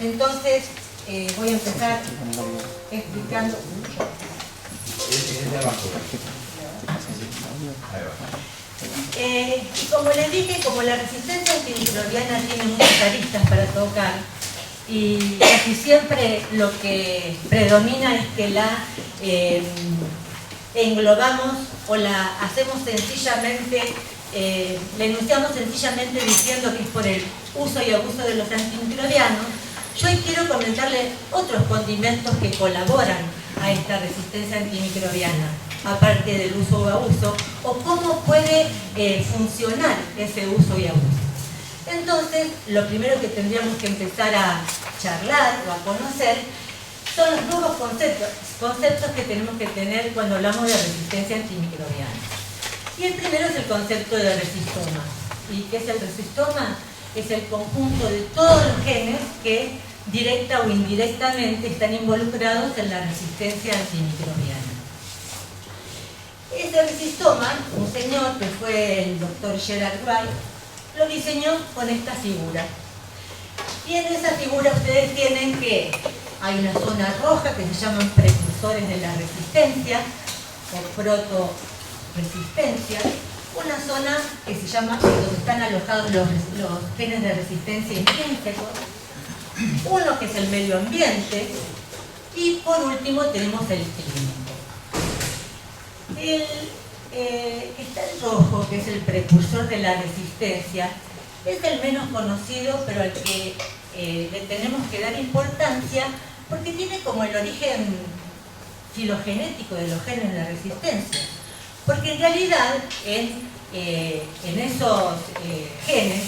Entonces, voy a empezar explicando. Y como les dije, como la resistencia antimicrobiana tiene muchas aristas para tocar, y casi siempre lo que predomina es que la englobamos o la hacemos sencillamente, la enunciamos sencillamente diciendo que es por el uso y abuso de los antimicrobianos. Yo hoy quiero comentarles otros condimentos que colaboran a esta resistencia antimicrobiana, aparte del uso o abuso, o cómo puede funcionar ese uso y abuso. Entonces, lo primero que tendríamos que empezar a charlar o a conocer son los nuevos conceptos que tenemos que tener cuando hablamos de resistencia antimicrobiana. Y el primero es el concepto de resistoma. ¿Y qué es el resistoma? Es el conjunto de todos los genes que directa o indirectamente están involucrados en la resistencia antimicrobiana. Ese resistoma, un señor que fue el doctor Gerard Wright, lo diseñó con esta figura. Y en esa figura ustedes tienen que hay una zona roja que se llaman precursores de la resistencia o protoresistencia, una zona que se llama donde están alojados los genes de resistencia intrínsecos, uno que es el medio ambiente y por último tenemos el clínico. El que está en rojo, que es el precursor de la resistencia, es el menos conocido, pero al que le tenemos que dar importancia porque tiene como el origen filogenético de los genes de resistencia. Porque en realidad en esos genes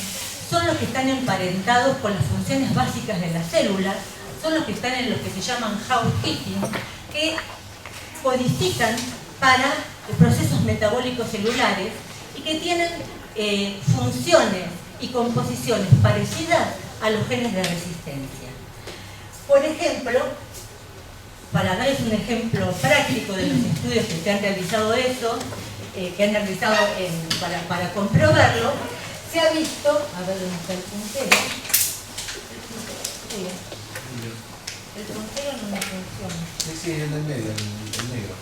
son los que están emparentados con las funciones básicas de las células, son los que están en los que se llaman housekeeping, que codifican para procesos metabólicos celulares y que tienen funciones y composiciones parecidas a los genes de resistencia. Por ejemplo, para darles un ejemplo práctico de los estudios que se han realizado para comprobarlo, se ha visto, a ver dónde está el puntero. El puntero no me funciona. Sí, en el medio, el negro.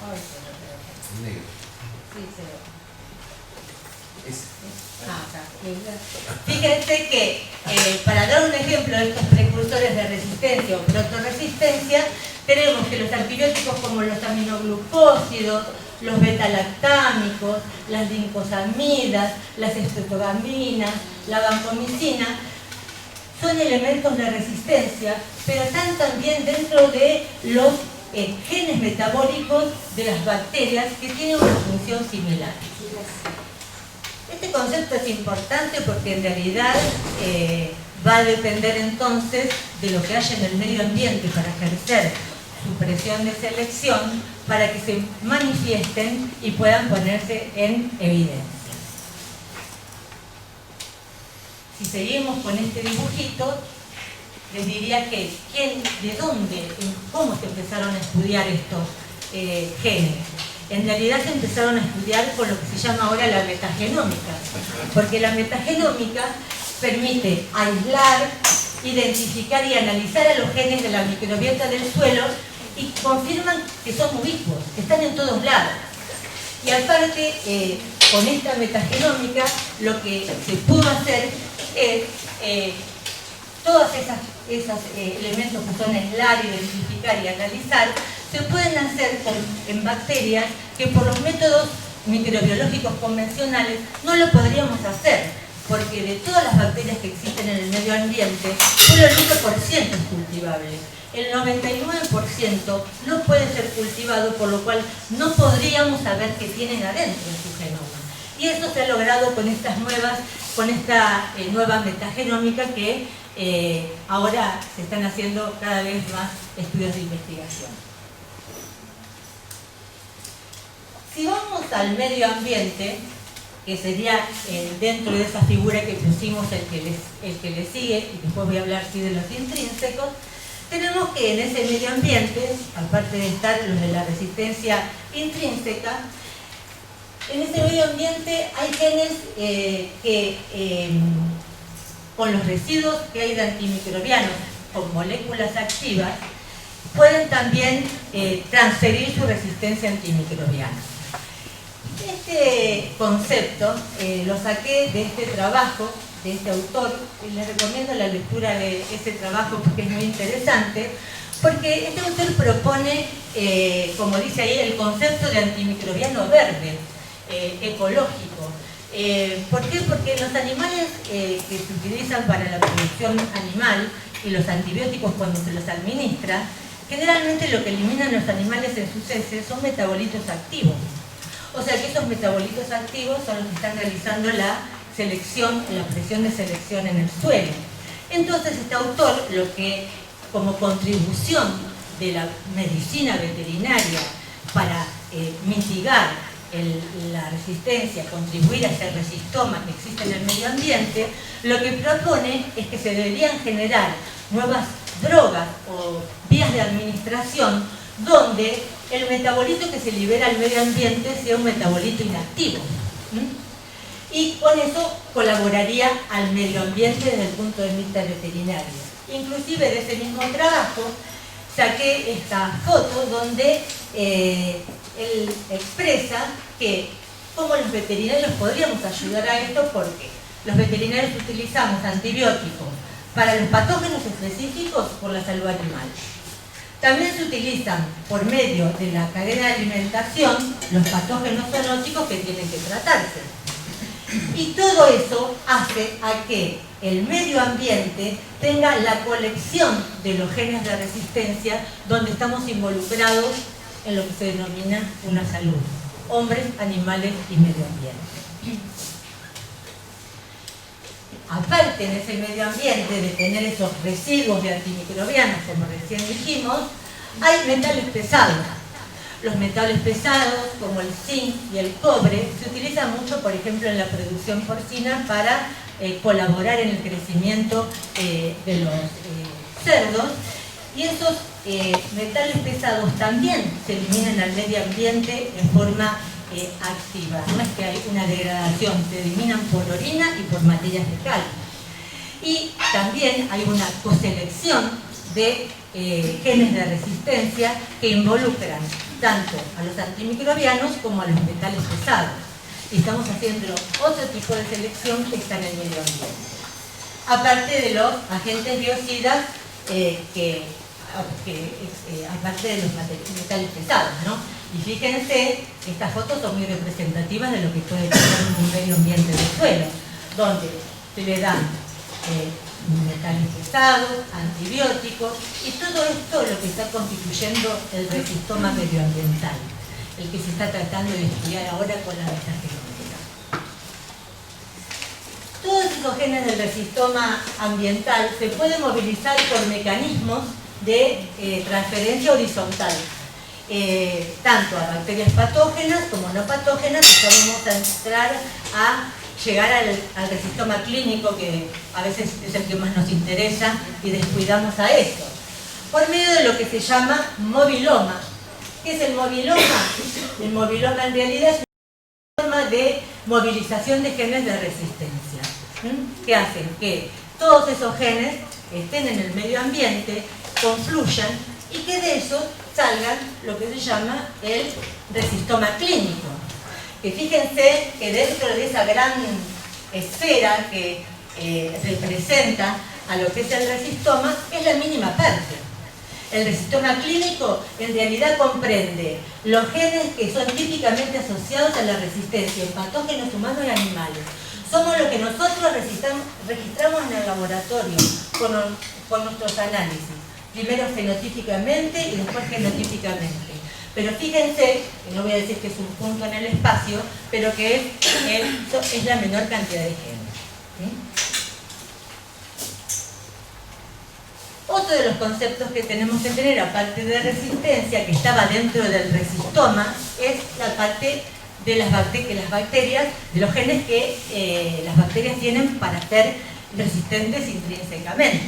Ay, se lo veo. El negro. Sí, se lo veo. Acá. Fíjense que para dar un ejemplo de estos precursores de resistencia o protoresistencia, tenemos que los antibióticos como los aminoglucósidos, los beta-lactámicos, las lincosamidas, las estreptogaminas, la vancomicina, son elementos de resistencia, pero están también dentro de los genes metabólicos de las bacterias que tienen una función similar. Este concepto es importante porque en realidad va a depender entonces de lo que haya en el medio ambiente para ejercer su presión de selección para que se manifiesten y puedan ponerse en evidencia. Si seguimos con este dibujito, les diría que de dónde, cómo se empezaron a estudiar estos genes. En realidad se empezaron a estudiar con lo que se llama ahora la metagenómica, porque la metagenómica permite aislar, identificar y analizar a los genes de la microbiota del suelo y confirman que son ubicuos, que están en todos lados. Y aparte, con esta metagenómica, lo que se pudo hacer es todos esos elementos que son aislar, identificar y analizar, se pueden hacer en bacterias que por los métodos microbiológicos convencionales no lo podríamos hacer, porque de todas las bacterias que existen en el medio ambiente, solo el 1% es cultivable. El 99% no puede ser cultivado, por lo cual no podríamos saber qué tienen adentro en su genoma. Y eso se ha logrado con esta nueva metagenómica que ahora se están haciendo cada vez más estudios de investigación. Si vamos al medio ambiente, que sería dentro de esa figura que pusimos el que le sigue, y después voy a hablar sí de los intrínsecos, tenemos que en ese medio ambiente, aparte de estar los de la resistencia intrínseca, en ese medio ambiente hay genes que con los residuos que hay de antimicrobianos con moléculas activas, pueden también transferir su resistencia antimicrobiana. Este concepto lo saqué de este trabajo, de este autor, y les recomiendo la lectura de ese trabajo porque es muy interesante, porque este autor propone, como dice ahí, el concepto de antimicrobiano verde, ecológico. ¿Por qué? Porque los animales que se utilizan para la producción animal y los antibióticos cuando se los administra, generalmente lo que eliminan los animales en sus heces son metabolitos activos. O sea que esos metabolitos activos son los que están realizando la selección, la presión de selección en el suelo. Entonces este autor, lo que como contribución de la medicina veterinaria para mitigar la resistencia, contribuir a ese resistoma que existe en el medio ambiente, lo que propone es que se deberían generar nuevas drogas o vías de administración donde el metabolito que se libera al medio ambiente sea un metabolito inactivo. Y con eso colaboraría al medio ambiente desde el punto de vista veterinario. Inclusive de ese mismo trabajo saqué esta foto donde él expresa que cómo los veterinarios podríamos ayudar a esto, porque los veterinarios utilizamos antibióticos para los patógenos específicos por la salud animal. También se utilizan por medio de la cadena de alimentación los patógenos zoonóticos que tienen que tratarse. Y todo eso hace a que el medio ambiente tenga la colección de los genes de resistencia donde estamos involucrados en lo que se denomina una salud. Hombres, animales y medio ambiente. Aparte en ese medio ambiente de tener esos residuos de antimicrobianos, como recién dijimos, hay metales pesados. Los metales pesados, como el zinc y el cobre, se utilizan mucho, por ejemplo, en la producción porcina para colaborar en el crecimiento de los cerdos. Y esos metales pesados también se eliminan al medio ambiente en forma activa. No es que hay una degradación, se eliminan por orina y por materias fecales. Y también hay una coselección de genes de resistencia que involucran tanto a los antimicrobianos como a los metales pesados. Y estamos haciendo otro tipo de selección que está en el medio ambiente. Aparte de los agentes biocidas, aparte de los metales pesados, ¿no? Y fíjense, estas fotos son muy representativas de lo que puede tener un medio ambiente del suelo, donde se le dan metales pesados, antibióticos, y todo esto es lo que está constituyendo el resistoma medioambiental, el que se está tratando de estudiar ahora con la metagenética. Todos esos genes del resistoma ambiental se pueden movilizar por mecanismos de transferencia horizontal, tanto a bacterias patógenas como no patógenas, y ya vamos a entrar a llegar al resistoma clínico, que a veces es el que más nos interesa y descuidamos a eso, por medio de lo que se llama moviloma. ¿Qué es el moviloma? El moviloma en realidad es una forma de movilización de genes de resistencia, que hacen que todos esos genes estén en el medio ambiente, confluyan y que de eso salgan lo que se llama el resistoma clínico. Que fíjense que dentro de esa gran esfera que representa a lo que es el resistoma, es la mínima parte. El resistoma clínico en realidad comprende los genes que son típicamente asociados a la resistencia en patógenos humanos y animales. Somos lo que nosotros registramos en el laboratorio con nuestros análisis, primero fenotípicamente y después genotípicamente. Pero fíjense, que no voy a decir que es un punto en el espacio, pero que es la menor cantidad de genes. Otro de los conceptos que tenemos que tener, aparte de resistencia, que estaba dentro del resistoma, es la parte de las bacterias, de los genes que las bacterias tienen para ser resistentes intrínsecamente.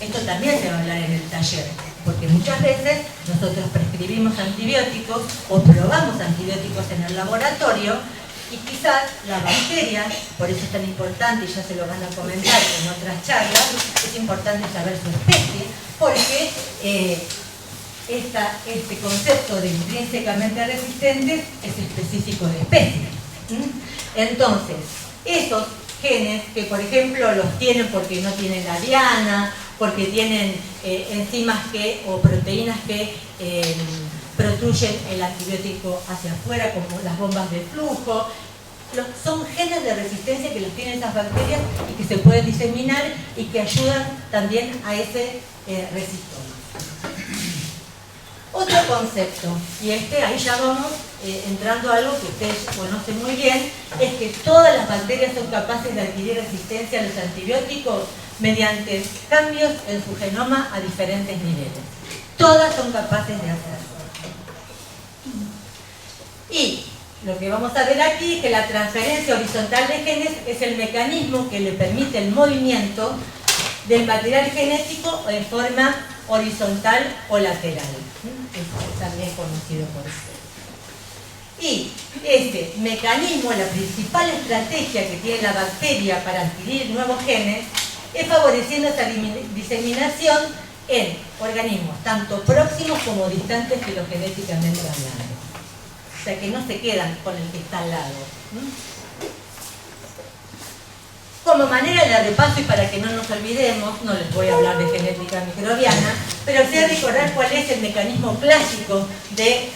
Esto también se va a hablar en el taller, porque muchas veces nosotros prescribimos antibióticos o probamos antibióticos en el laboratorio Y quizás la bacteria, por eso es tan importante, y ya se lo van a comentar en otras charlas, es importante saber su especie, porque este concepto de intrínsecamente resistentes es específico de especie. Entonces, esos genes que, por ejemplo, los tienen porque no tienen la diana, porque tienen enzimas o proteínas que protruyen el antibiótico hacia afuera, como las bombas de flujo. Son genes de resistencia que los tienen esas bacterias y que se pueden diseminar y que ayudan también a ese resistoma. Otro concepto, y ahí ya vamos entrando a algo que ustedes conocen muy bien, es que todas las bacterias son capaces de adquirir resistencia a los antibióticos mediante cambios en su genoma a diferentes niveles. Todas son capaces de hacerlo. Y lo que vamos a ver aquí es que la transferencia horizontal de genes es el mecanismo que le permite el movimiento del material genético en forma horizontal o lateral. Es también conocido por ustedes. Y este mecanismo, la principal estrategia que tiene la bacteria para adquirir nuevos genes, es favoreciendo esa diseminación en organismos tanto próximos como distantes filogenéticamente hablando. O sea, que no se quedan con el que está al lado. Como manera de repaso y para que no nos olvidemos, no les voy a hablar de genética microbiana, pero sí a recordar cuál es el mecanismo clásico de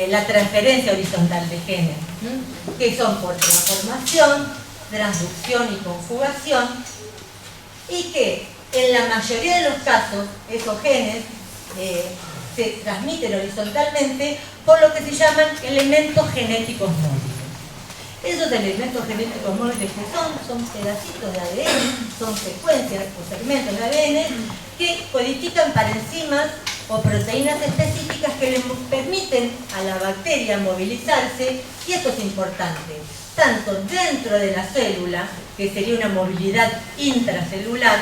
la transferencia horizontal de genes, que son por transformación, transducción y conjugación, y que en la mayoría de los casos esos genes se transmiten horizontalmente por lo que se llaman elementos genéticos móviles. Esos elementos genéticos móviles que son pedacitos de ADN, son secuencias o segmentos de ADN que codifican parenzimas o proteínas específicas que le permiten a la bacteria movilizarse, y esto es importante, tanto dentro de la célula, que sería una movilidad intracelular,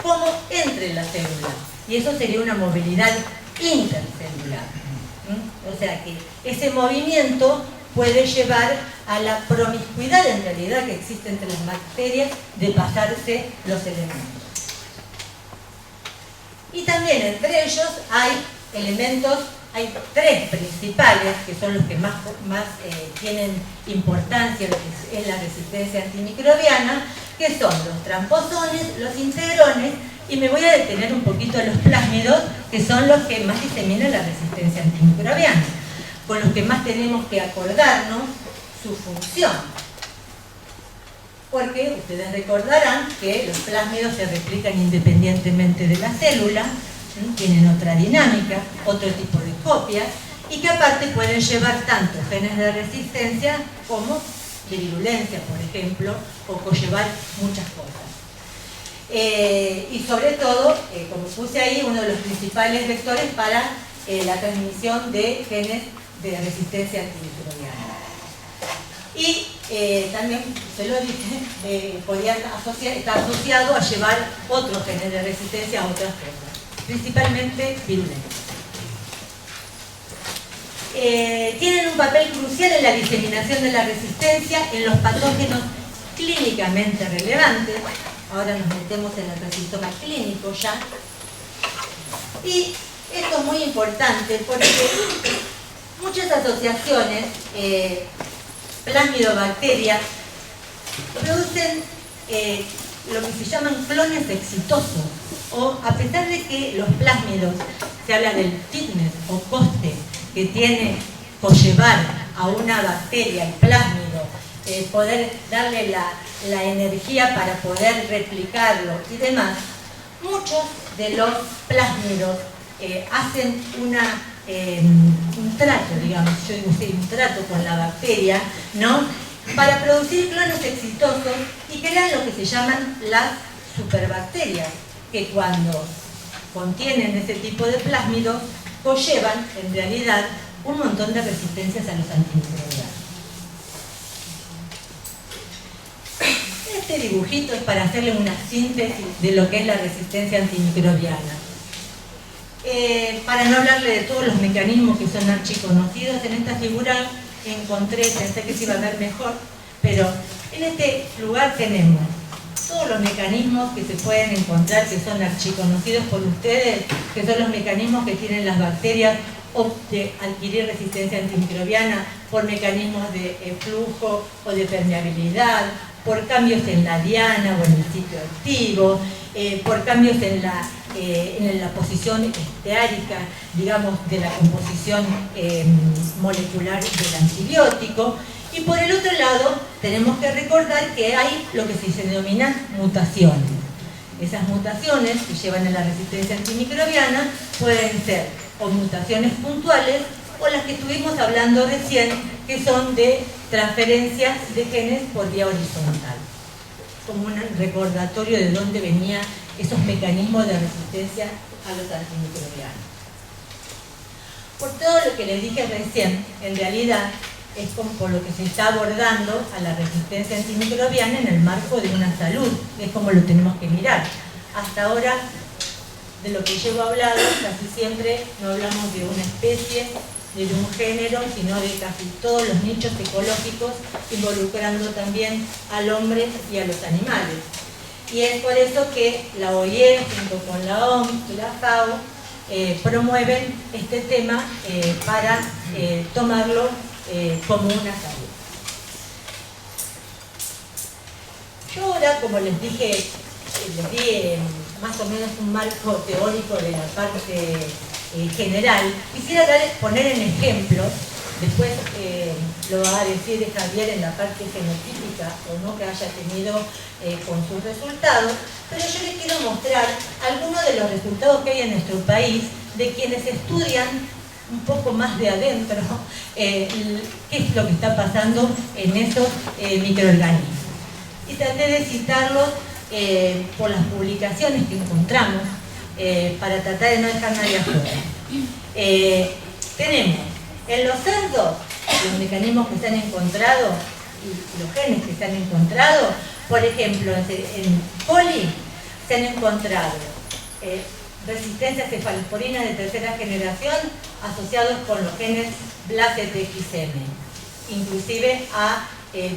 como entre las células, y eso sería una movilidad intercelular. O sea que ese movimiento puede llevar a la promiscuidad en realidad que existe entre las bacterias de pasarse los elementos. Y también entre ellos hay elementos, hay tres principales que son los que más tienen importancia en lo que es la resistencia antimicrobiana, que son los tramposones, los integrones, y me voy a detener un poquito en los plásmidos, que son los que más diseminan la resistencia antimicrobiana, con los que más tenemos que acordarnos su función. Porque ustedes recordarán que los plásmidos se replican independientemente de la célula, tienen otra dinámica, otro tipo de copias, y que aparte pueden llevar tanto genes de resistencia como de virulencia, por ejemplo, o conllevar muchas cosas. Y sobre todo, como puse ahí, uno de los principales vectores para la transmisión de genes de resistencia antimicrobiana. Y también, se lo dije, podía estar asociado a llevar otros genes de resistencia a otras cosas, principalmente virulencia. Tienen un papel crucial en la diseminación de la resistencia en los patógenos clínicamente relevantes. Ahora nos metemos en el resistoma clínico ya. Y esto es muy importante porque muchas asociaciones, plásmido-bacterias, producen lo que se llaman clones exitosos, o a pesar de que los plásmidos, se habla del fitness o coste que tiene conllevar a una bacteria, el plásmido, poder darle la energía para poder replicarlo y demás, muchos de los plásmidos hacen un trato, digamos, yo digo sí, un trato con la bacteria, ¿no?, para producir clones exitosos y crean lo que se llaman las superbacterias, que cuando contienen ese tipo de plásmidos conllevan en realidad un montón de resistencias a los antimicrobianos. Este dibujito es para hacerle una síntesis de lo que es la resistencia antimicrobiana. Para no hablarle de todos los mecanismos que son archiconocidos, en esta figura encontré, pensé que se iba a ver mejor, pero en este lugar tenemos todos los mecanismos que se pueden encontrar, que son archiconocidos por ustedes, que son los mecanismos que tienen las bacterias o de adquirir resistencia antimicrobiana por mecanismos de flujo o de permeabilidad, por cambios en la diana o en el sitio activo, por cambios en la posición esteárica, digamos, de la composición molecular del antibiótico. Y por el otro lado, tenemos que recordar que hay lo que se denominan mutaciones. Esas mutaciones que llevan a la resistencia antimicrobiana pueden ser o mutaciones puntuales o las que estuvimos hablando recién, que son de transferencias de genes por vía horizontal, como un recordatorio de dónde venían esos mecanismos de resistencia a los antimicrobianos. Por todo lo que les dije recién, en realidad es como por lo que se está abordando a la resistencia antimicrobiana en el marco de una salud, es como lo tenemos que mirar. Hasta ahora, de lo que llevo hablado, casi siempre no hablamos de una especie, ni de un género, sino de casi todos los nichos ecológicos, involucrando también al hombre y a los animales. Y es por eso que la OIE, junto con la OMS y la FAO, promueven este tema para tomarlo como una salud. Yo ahora, como les dije, les di más o menos un marco teórico de la parte general. Quisiera poner en ejemplo, después lo va a decir Javier en la parte fenotípica o no que haya tenido con sus resultados, pero yo les quiero mostrar algunos de los resultados que hay en nuestro país de quienes estudian un poco más de adentro qué es lo que está pasando en esos microorganismos. Y traté de citarlos por las publicaciones que encontramos para tratar de no dejar nadie afuera. Tenemos en los cerdos los mecanismos que se han encontrado y los genes que se han encontrado. Por ejemplo, en coli se han encontrado resistencia a cefalosporinas de tercera generación asociados con los genes BLA-CTXM, inclusive a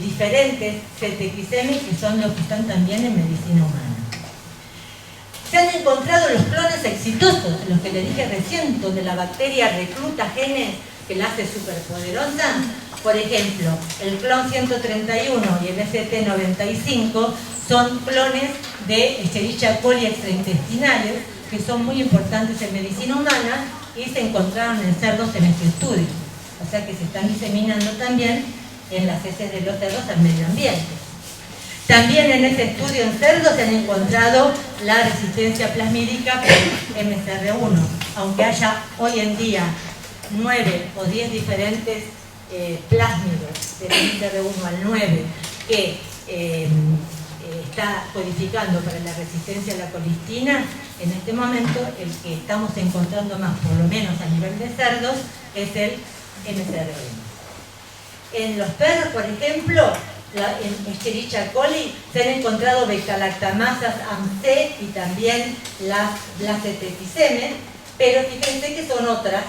diferentes CTXM que son los que están también en medicina humana. Se han encontrado los clones exitosos, los que les dije recién, donde la bacteria recluta genes que la hace superpoderosa. Por ejemplo, el clon 131 y el ST95 son clones de Escherichia coli extraintestinales que son muy importantes en medicina humana y se encontraron en cerdos en este estudio. O sea que se están diseminando también en las heces de los cerdos al medio ambiente. También en este estudio en cerdos se han encontrado la resistencia plasmídica por MCR1, aunque haya hoy en día 9 o 10 diferentes plásmidos del MCR1 al 9 que está codificando para la resistencia a la colistina. En este momento el que estamos encontrando más, por lo menos a nivel de cerdos, es el MCR1. En los perros, por ejemplo, en Escherichia coli se han encontrado beta-lactamasas AMC y también las CTXM, pero fíjense que son otras,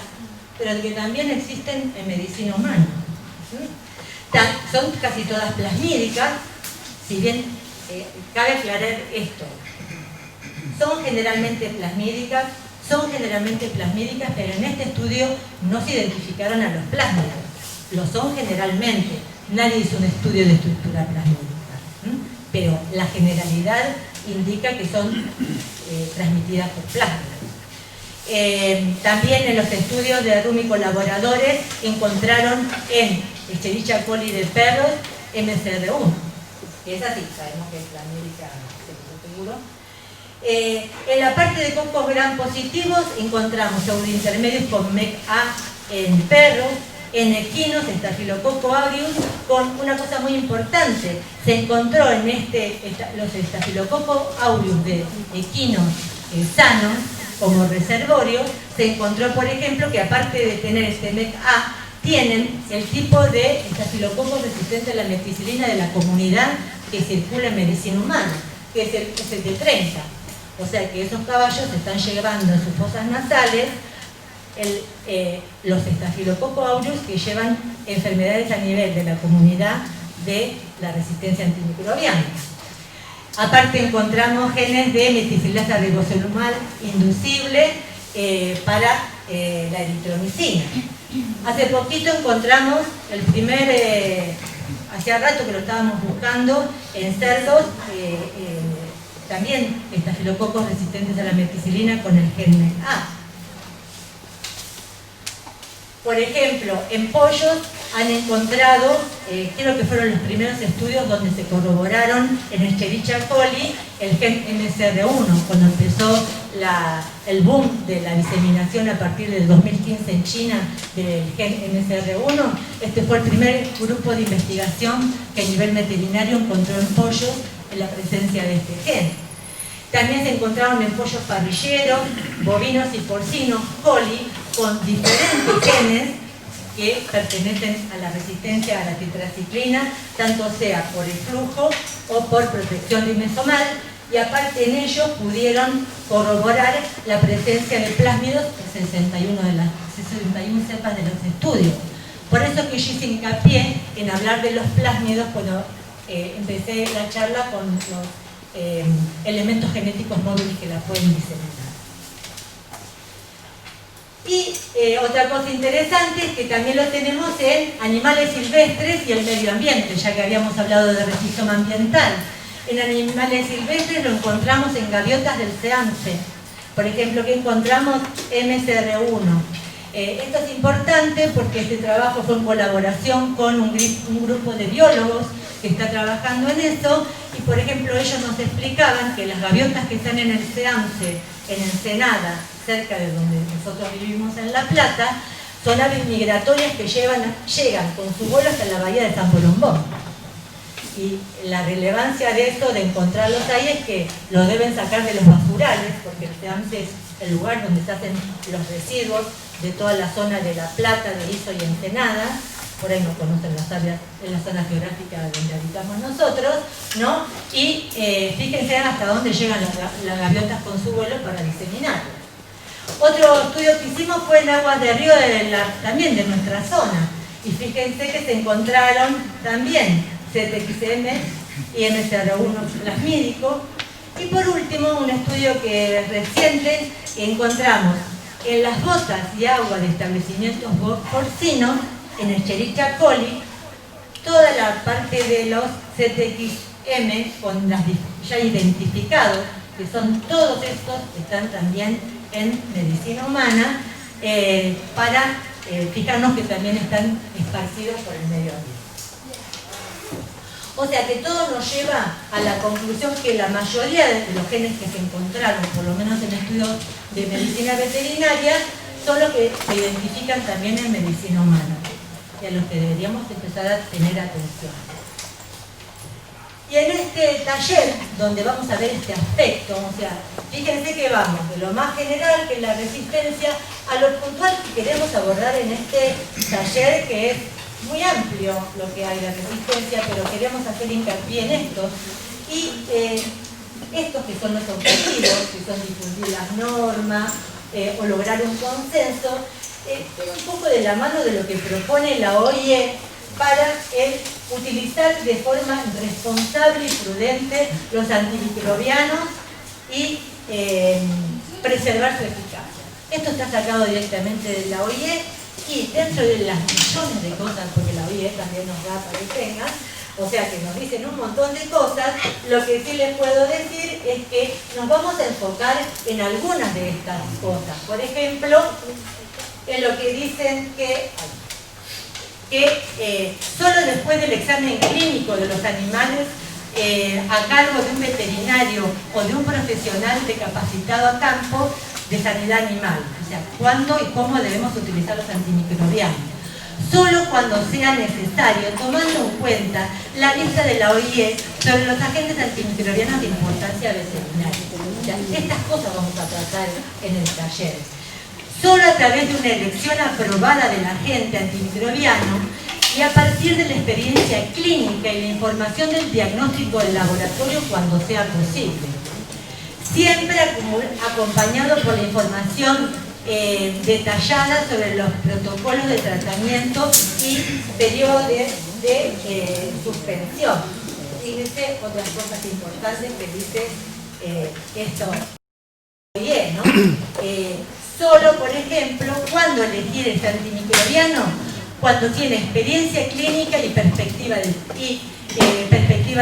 pero que también existen en medicina humana. Son casi todas plasmídicas, si bien cabe aclarar esto. Son generalmente plasmídicas, pero en este estudio no se identificaron a los plásmidos. Lo son generalmente. Nadie hizo un estudio de estructura plasmídica, pero la generalidad indica que son transmitidas por plásmidos. También en los estudios de Rum y colaboradores encontraron en Escherichia coli de perros MCR1, que es así, sabemos que es plasmídica, seguro. En la parte de cocos gram positivos encontramos pseudointermedios con MEC-A en perros. En equinos, Staphylococcus aureus, con una cosa muy importante. Se encontró en los Staphylococcus aureus de equinos sanos, como reservorios, se encontró, por ejemplo, que aparte de tener este MEC-A, tienen el tipo de Staphylococcus resistente a la meticilina de la comunidad que circula en medicina humana, que es el de 30. O sea que esos caballos se están llevando en sus fosas nasales los Staphylococcus aureus, que llevan enfermedades a nivel de la comunidad de la resistencia antimicrobiana. Aparte encontramos genes de meticilasa ribosomal inducible para la eritromicina. Hace poquito encontramos el primer, hacía rato que lo estábamos buscando, en cerdos, también estafilococos resistentes a la meticilina con el gen MEA. Por ejemplo, en pollos han encontrado, creo que fueron los primeros estudios donde se corroboraron en Escherichia coli el gen MSR1, cuando empezó el boom de la diseminación a partir del 2015 en China del gen MSR1. Este fue el primer grupo de investigación que a nivel veterinario encontró en pollos la presencia de este gen. También se encontraron en pollos parrilleros, bovinos y porcinos coli con diferentes genes que pertenecen a la resistencia a la tetraciclina, tanto sea por el flujo o por protección lisosomal, y aparte en ellos pudieron corroborar la presencia de plásmidos en 61 de las 61 cepas de los estudios. Por eso que yo hice hincapié en hablar de los plásmidos cuando empecé la charla con los elementos genéticos móviles que la pueden diseminar. Y otra cosa interesante es que también lo tenemos en animales silvestres y el medio ambiente, ya que habíamos hablado de resistoma ambiental. En animales silvestres lo encontramos en gaviotas del SEAMSE. Por ejemplo, que encontramos MSR1. Esto es importante porque este trabajo fue en colaboración con un grupo de biólogos que está trabajando en eso, y por ejemplo ellos nos explicaban que las gaviotas que están en el SEAMSE, en Ensenada, cerca de donde nosotros vivimos en La Plata, son aves migratorias que llegan con su vuelo hasta la bahía de San Bolombón. Y la relevancia de esto, de encontrarlos ahí, es que los deben sacar de los basurales, porque el SEAMSE es el lugar donde se hacen los residuos de toda la zona de La Plata, de Iso y Ensenada. Por ahí no conocen las áreas, en la zona geográfica donde habitamos nosotros, ¿no? Y fíjense hasta dónde llegan las gaviotas con su vuelo para diseminarlo. Otro estudio que hicimos fue en aguas de río también de nuestra zona, y fíjense que se encontraron también CTXM y MSR1 plasmídico. Y por último, un estudio que es reciente, encontramos en las botas y agua de establecimientos porcinos, en Escherichia coli, toda la parte de los CTXM con las ya identificados, que son todos estos, están también en medicina humana, para fijarnos que también están esparcidos por el medio ambiente. O sea que todo nos lleva a la conclusión que la mayoría de los genes que se encontraron, por lo menos en estudios de medicina veterinaria, son los que se identifican también en medicina humana, y a los que deberíamos empezar a tener atención. Y en este taller, donde vamos a ver este aspecto, o sea, fíjense que vamos de lo más general, que es la resistencia, a lo puntual que queremos abordar en este taller, que es muy amplio lo que hay de resistencia, pero queremos hacer hincapié en esto. Y estos que son los objetivos, que son difundir las normas o lograr un consenso, un poco de la mano de lo que propone la OIE para utilizar de forma responsable y prudente los antimicrobianos y preservar su eficacia. Esto está sacado directamente de la OIE, y dentro de las millones de cosas, porque la OIE también nos da para que tengan, o sea que nos dicen un montón de cosas, lo que sí les puedo decir es que nos vamos a enfocar en algunas de estas cosas. Por ejemplo, en lo que dicen que solo después del examen clínico de los animales a cargo de un veterinario o de un profesional de capacitado a campo de sanidad animal, o sea, cuándo y cómo debemos utilizar los antimicrobianos. Solo cuando sea necesario, tomando en cuenta la lista de la OIE sobre los agentes antimicrobianos de importancia veterinaria. O sea, estas cosas vamos a tratar en el taller. Solo a través de una elección aprobada del agente antimicrobiano y a partir de la experiencia clínica y la información del diagnóstico del laboratorio cuando sea posible. Siempre acompañado por la información detallada sobre los protocolos de tratamiento y periodos de suspensión. Fíjense otras cosas importantes que dice esto. Bien, ¿no? Solo, por ejemplo, cuando elegir este antimicrobiano, cuando tiene experiencia clínica y perspectiva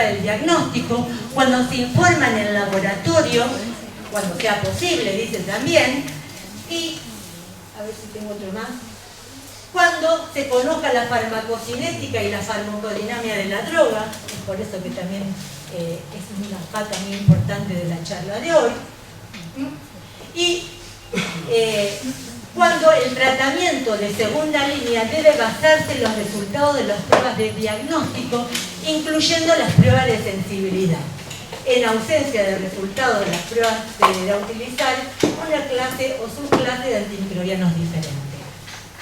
del diagnóstico, cuando se informa en el laboratorio, cuando sea posible, dice también, y, a ver si tengo otro más, cuando se conozca la farmacocinética y la farmacodinámica de la droga, es por eso que también es una pata muy importante de la charla de hoy, y cuando el tratamiento de segunda línea debe basarse en los resultados de las pruebas de diagnóstico, incluyendo las pruebas de sensibilidad. En ausencia de resultados de las pruebas se deberá utilizar una clase o subclase de antimicrobianos diferentes.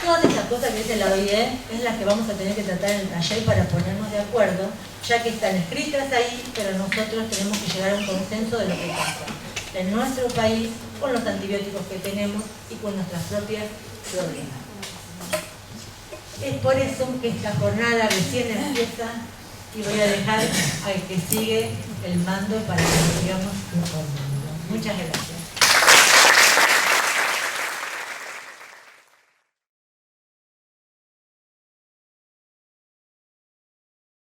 Todas estas cosas que dice la OIE es las que vamos a tener que tratar en el taller para ponernos de acuerdo, ya que están escritas ahí, pero nosotros tenemos que llegar a un consenso de lo que pasa en nuestro país con los antibióticos que tenemos y con nuestras propias problemas. Es por eso que esta jornada recién empieza y voy a dejar al que sigue el mando para que lo sigamos informando. Muchas gracias.